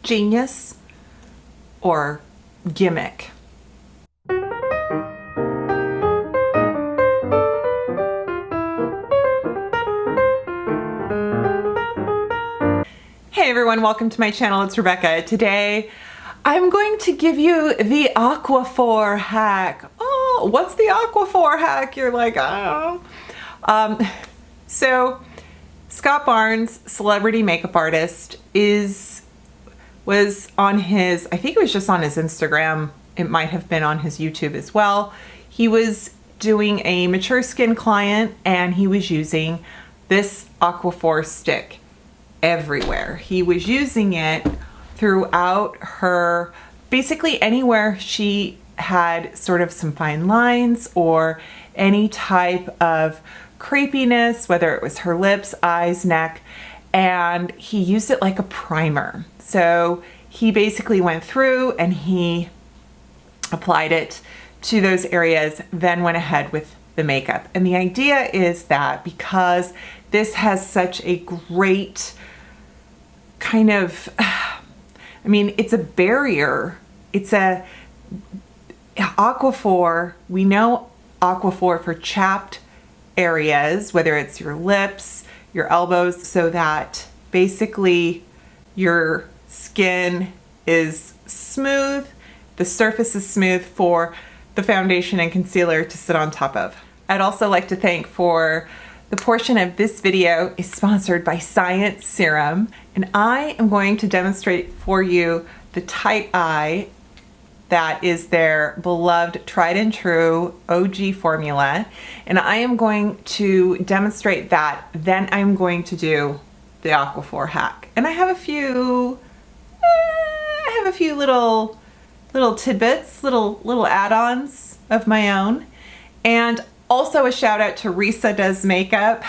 Genius or gimmick? Hey everyone, welcome to my channel. It's Rebecca. Today I'm going to give you the Aquaphor hack. Oh, what's the Aquaphor hack? You're like, I don't know. So Scott Barnes, celebrity makeup artist, was on his, I think it was just on his Instagram. It might have been on his YouTube as well. He was doing a mature skin client and he was using this Aquaphor stick everywhere. He was using it throughout her, basically anywhere she had sort of some fine lines or any type of crepiness, whether it was her lips, eyes, neck, and he used it like a primer. So he basically went through and he applied it to those areas, then went ahead with the makeup. And the idea is that because this has such a great kind of, I mean, it's a barrier. It's a Aquaphor. We know Aquaphor for chapped areas, whether it's your lips, your elbows, so that basically your skin is smooth, the surface is smooth for the foundation and concealer to sit on top of. I'd also like to thank for the portion of this video is sponsored by Science Serum, and I am going to demonstrate for you the tight eye that is their beloved tried and true OG formula. And I am going to demonstrate that, then I'm going to do the Aquaphor hack. And I have a few little tidbits, little add-ons of my own. And also a shout out to Risa Does Makeup.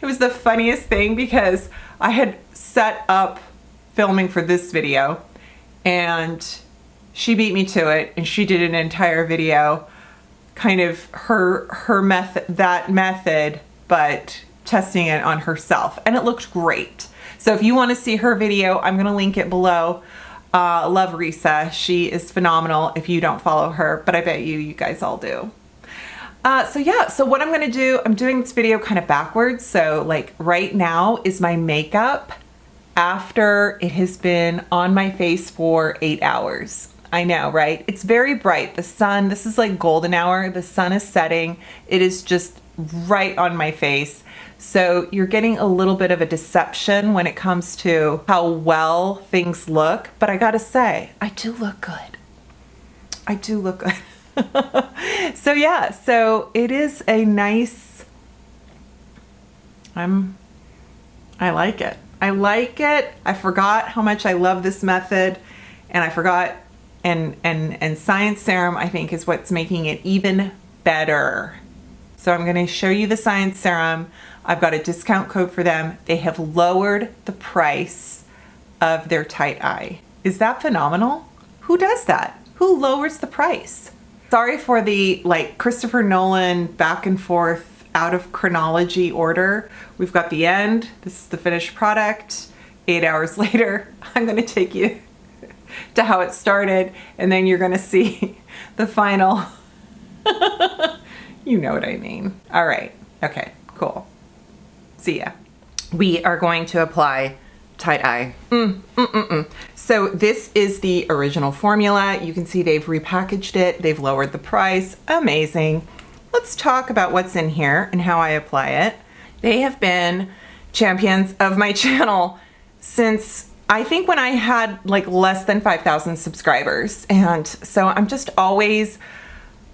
It was the funniest thing because I had set up filming for this video and she beat me to it, and she did an entire video, kind of her method, but testing it on herself, and it looked great. So if you want to see her video, I'm gonna link it below. Love Risa, she is phenomenal. If you don't follow her, but I bet you guys all do. So yeah, so what I'm gonna do, I'm doing this video kind of backwards. So like right now is my makeup after it has been on my face for 8 hours. I know, right? It's very bright. The sun, this is like golden hour. The sun is setting. It is just right on my face. So you're getting a little bit of a deception when it comes to how well things look. But I gotta say, I do look good. I do look good. So yeah, so it is a nice, I like it. I like it. I forgot how much I love this method, and I forgot. And Science Serum, I think, is what's making it even better. So I'm going to show you the Science Serum. I've got a discount code for them. They have lowered the price of their tight eye. Is that phenomenal? Who does that? Who lowers the price? Sorry for the like Christopher Nolan back and forth out of chronology order. We've got the end. This is the finished product. 8 hours later, I'm going to take you to how it started, and then you're gonna see the final. You know what I mean. All right, okay, cool. See ya. We are going to apply tight eye. So this is the original formula. You can see they've repackaged it. They've lowered the price. Amazing. Let's talk about what's in here and how I apply it. They have been champions of my channel since I think when I had like less than 5,000 subscribers. And so I'm just always,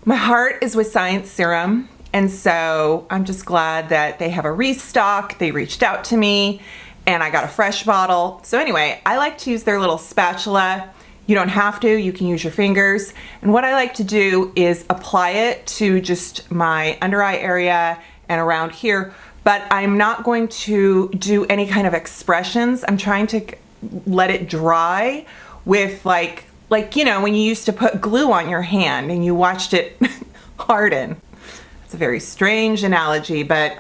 my heart is with Science Serum. And so I'm just glad that they have a restock. They reached out to me and I got a fresh bottle. So anyway, I like to use their little spatula. You don't have to, you can use your fingers. And what I like to do is apply it to just my under eye area and around here, but I'm not going to do any kind of expressions. I'm trying to let it dry with like, you know, when you used to put glue on your hand and you watched it harden. It's a very strange analogy, but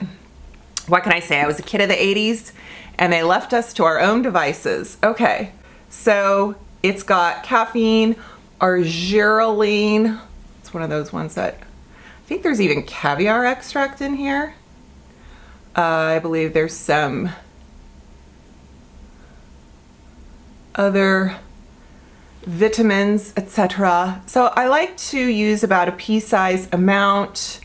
what can I say? I was a kid of the 80s and they left us to our own devices. Okay, So it's got caffeine, argireline. It's one of those ones that, I think there's even caviar extract in here. I believe there's some other vitamins, etc. So I like to use about a pea-sized amount,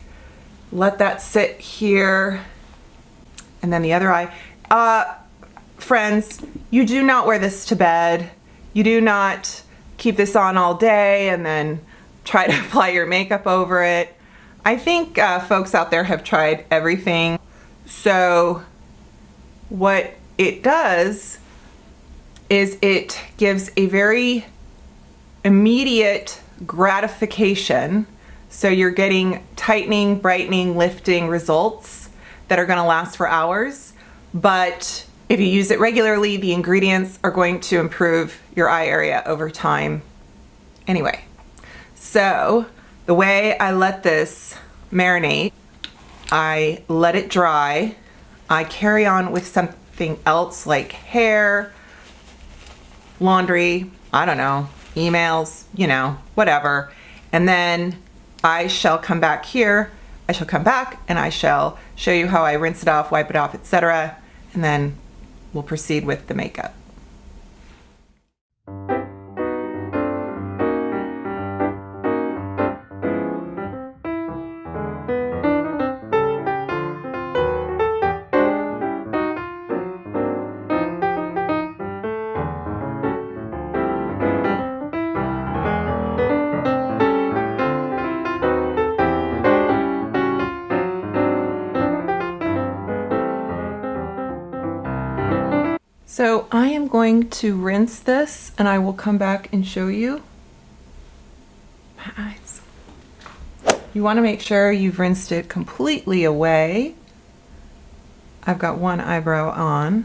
let that sit here, and then the other eye. Friends, you do not wear this to bed. You do not keep this on all day and then try to apply your makeup over it. I think folks out there have tried everything. So what it does is it gives a very immediate gratification. So you're getting tightening, brightening, lifting results that are gonna last for hours. But if you use it regularly, the ingredients are going to improve your eye area over time. Anyway, so the way I let this marinate, I let it dry. I carry on with something else like hair, laundry, I don't know, emails, you know, whatever. And then I shall come back here. I shall come back and I shall show you how I rinse it off, wipe it off, etc. And then we'll proceed with the makeup. So I am going to rinse this and I will come back and show you my eyes. You want to make sure you've rinsed it completely away. I've got one eyebrow on.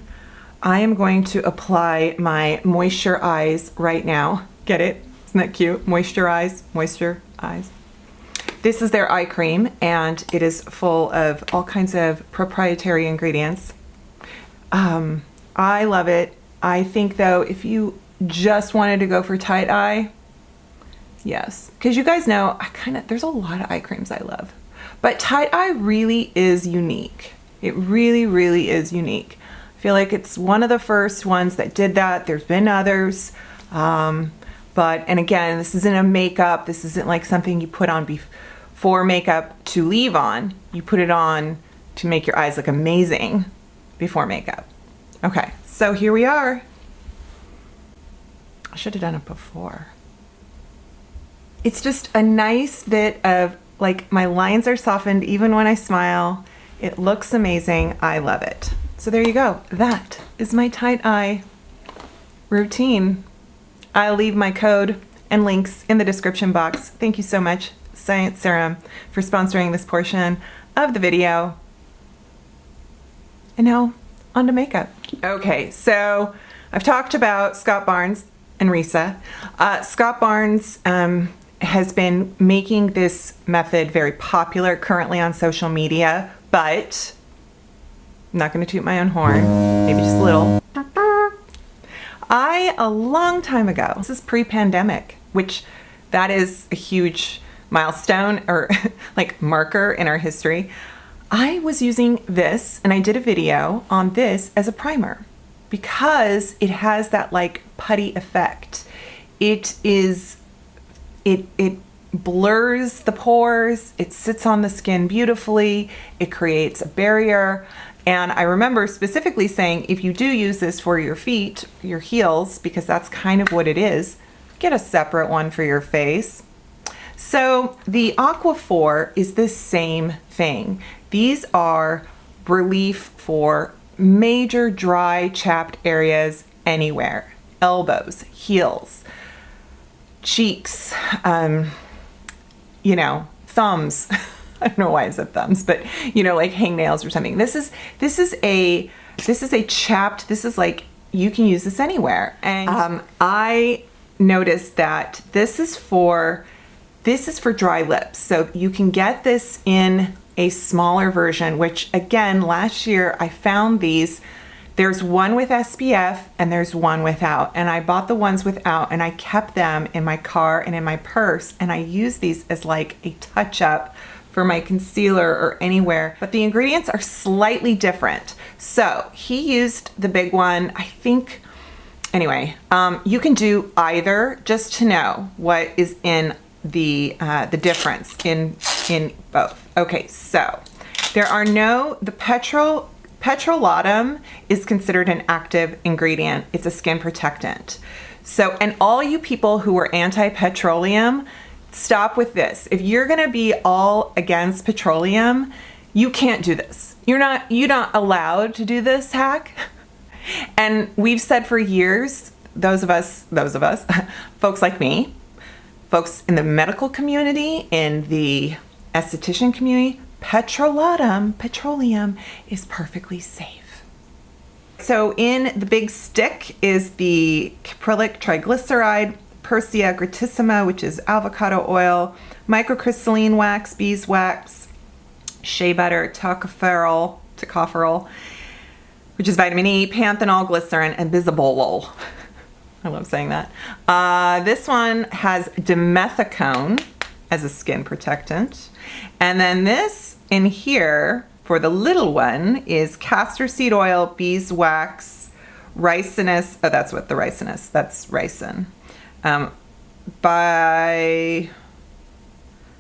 I am going to apply my moisture eyes right now. Get it? Isn't that cute? Moisture eyes, moisture eyes. This is their eye cream and it is full of all kinds of proprietary ingredients. I love it. I think though, if you just wanted to go for tight eye, yes, because you guys know there's a lot of eye creams I love, but tight eye really is unique. It really, really is unique. I feel like it's one of the first ones that did that. There's been others, and again, this isn't a makeup. This isn't like something you put on before makeup to leave on. You put it on to make your eyes look amazing before makeup. Okay, so here we are. I should have done it before. It's just a nice bit of, like, my lines are softened even when I smile. It looks amazing. I love it. So there you go. That is my tight eye routine. I'll leave my code and links in the description box. Thank you so much, Science Serum, for sponsoring this portion of the video. And now, on to makeup. Okay, so I've talked about Scott Barnes and Risa. Scott Barnes has been making this method very popular currently on social media, but I'm not going to toot my own horn, maybe just a little. A long time ago, this is pre-pandemic, which that is a huge milestone or like marker in our history. I was using this and I did a video on this as a primer because it has that like putty effect. It blurs the pores, it sits on the skin beautifully, it creates a barrier. And I remember specifically saying, if you do use this for your feet, your heels, because that's kind of what it is, get a separate one for your face. So the Aquaphor is the same thing. These are relief for major dry, chapped areas anywhere. Elbows, heels, cheeks, you know, thumbs. I don't know why I said thumbs, but you know, like hangnails or something. This is a chapped, this is like, you can use this anywhere. And I noticed that this is for dry lips. So you can get this in a smaller version, which again, last year I found these There's one with SPF and there's one without. And I bought the ones without and I kept them in my car and in my purse. And I use these as like a touch up for my concealer or anywhere. But the ingredients are slightly different. So he used the big one, I think. Anyway, you can do either just to know what is in the difference in both. Okay, so there are the petrolatum is considered an active ingredient. It's a skin protectant. So, and all you people who are anti-petroleum, stop with this. If you're gonna be all against petroleum, you can't do this. You're not allowed to do this hack. And we've said for years, those of us, folks like me, folks in the medical community, in the esthetician community, petroleum is perfectly safe. So in the big stick is the caprylic triglyceride, Persea gratissima, which is avocado oil, microcrystalline wax, beeswax, shea butter, tocopherol, which is vitamin E, panthenol, glycerin, and bisabolol. I love saying that. This one has dimethicone as a skin protectant. And then this in here for the little one is castor seed oil, beeswax, ricinus. Oh, that's what the ricinus, that's ricin. By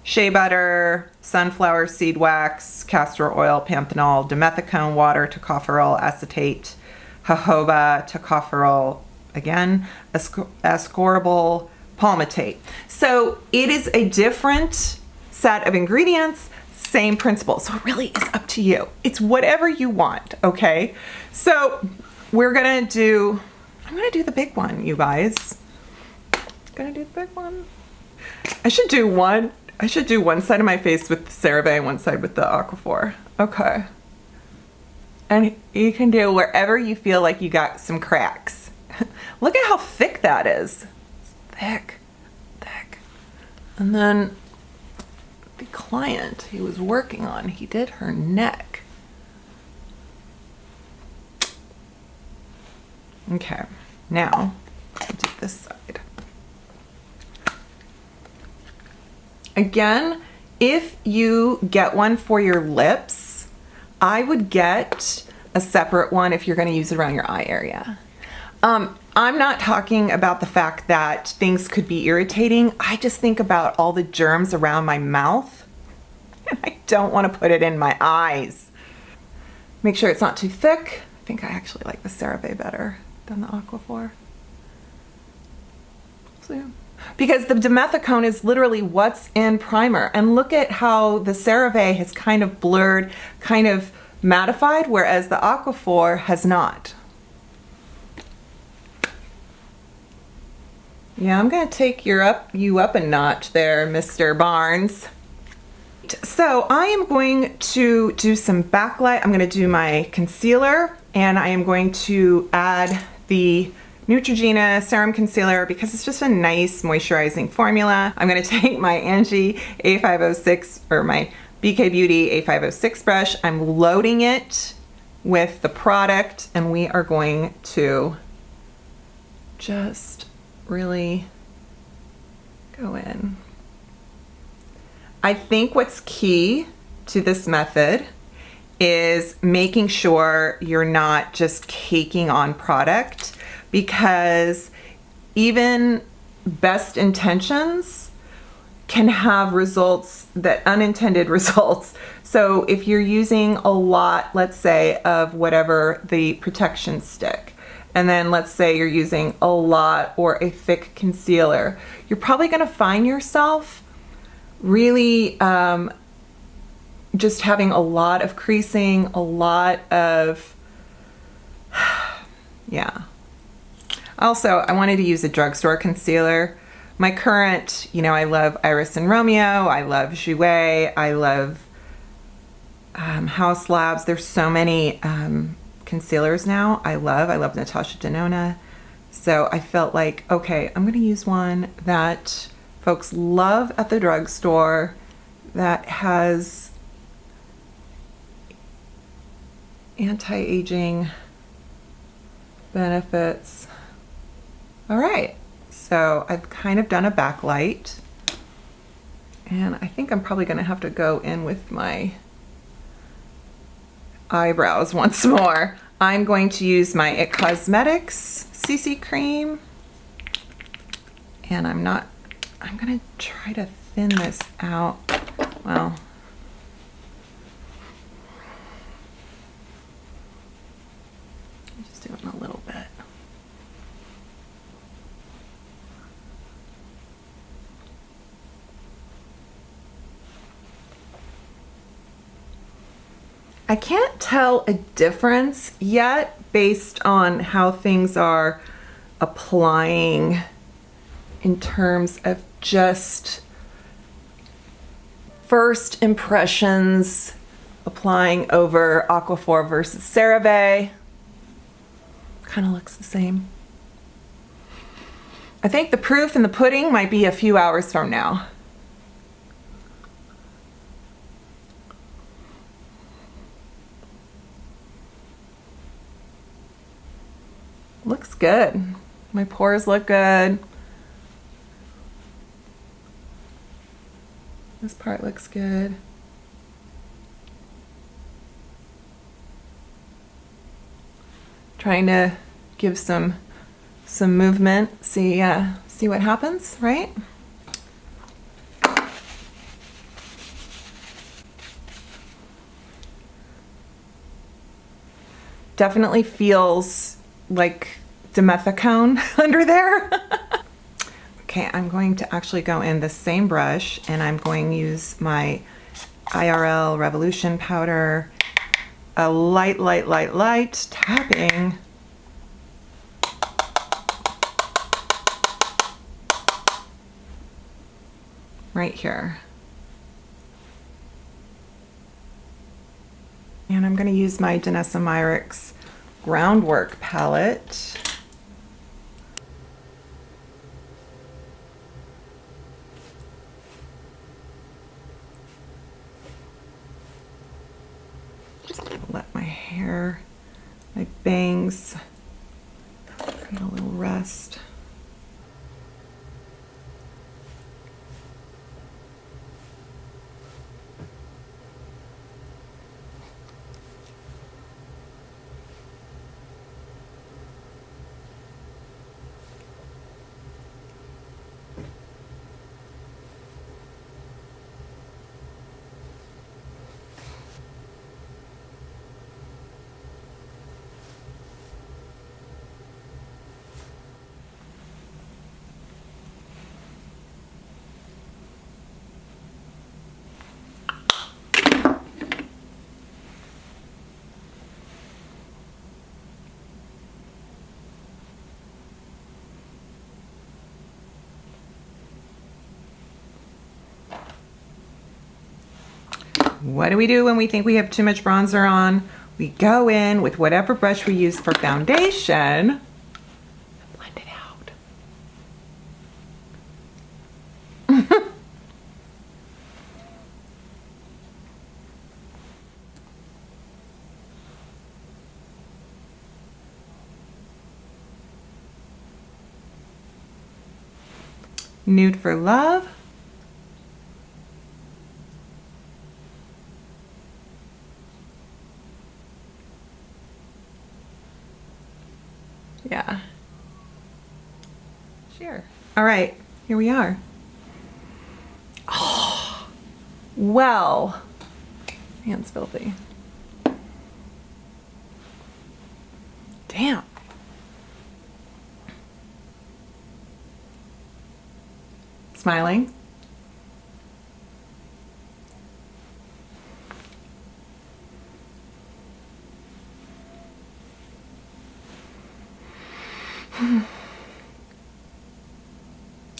shea butter, sunflower seed wax, castor oil, panthenol, dimethicone, water, tocopherol, acetate, jojoba, tocopherol, again, ascorbyl palmitate. So it is a different set of ingredients, same principle. So it really is up to you. It's whatever you want, okay? So I'm gonna do the big one, you guys. Gonna do the big one. I should do one side of my face with the Cerave and one side with the Aquafor. Okay. And you can do wherever you feel like you got some cracks. Look at how thick that is. It's thick. And then the client he was working on, he did her neck. Okay, now I'll do this side. Again, if you get one for your lips, I would get a separate one if you're going to use it around your eye area. I'm not talking about the fact that things could be irritating. I just think about all the germs around my mouth, and I don't want to put it in my eyes. Make sure it's not too thick. I think I actually like the Cerave better than the Aquafor. So, yeah. Because the dimethicone is literally what's in primer. And look at how the Cerave has kind of blurred, kind of mattified, whereas the Aquafor has not. Yeah, I'm gonna take you up a notch there, Mr. Barnes. So I am going to do some backlight. I'm gonna do my concealer, and I am going to add the Neutrogena Serum Concealer because it's just a nice moisturizing formula. I'm gonna take my Angie A506 or my BK Beauty A506 brush. I'm loading it with the product, and we are going to just really go in. I think what's key to this method is making sure you're not just caking on product, because even best intentions can have results unintended results. So if you're using a lot, let's say, of whatever the protection stick, and then let's say you're using a lot or a thick concealer, you're probably gonna find yourself really just having a lot of creasing, a lot of, yeah. Also, I wanted to use a drugstore concealer. My current, I love Iris and Romeo, I love Jouer, I love House Labs. There's so many concealers now I love Natasha Denona. So I felt like, okay, I'm gonna use one that folks love at the drugstore that has anti-aging benefits. All right, so I've kind of done a backlight, and I think I'm probably gonna have to go in with my eyebrows once more. I'm going to use my It Cosmetics CC cream, and I'm gonna try to thin this out. Well, just do it in a little bit. I can't tell a difference yet based on how things are applying in terms of just first impressions applying over Aquaphor versus Cerave. Kind of looks the same. I think the proof in the pudding might be a few hours from now. Looks good. My pores look good. This part looks good. Trying to give some movement. See what happens, right? Definitely feels like dimethicone under there. Okay, I'm going to actually go in the same brush, and I'm going to use my IRL Revolution powder, a light tapping. Right here. And I'm going to use my Danessa Myricks Groundwork palette. Just let my hair, my bangs, get a little rest. What do we do when we think we have too much bronzer on? We go in with whatever brush we use for foundation and blend it out. Nude for Love. Yeah. Sure. All right, here we are. Oh, well, hands filthy. Damn. Smiling.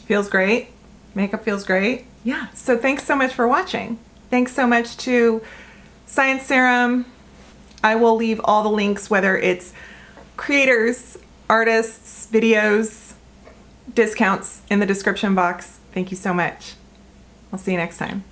Feels great. Makeup feels great. Yeah, so thanks so much for watching. Thanks so much to Science Serum. I will leave all the links, whether it's creators, artists, videos, discounts in the description box. Thank you so much. I'll see you next time.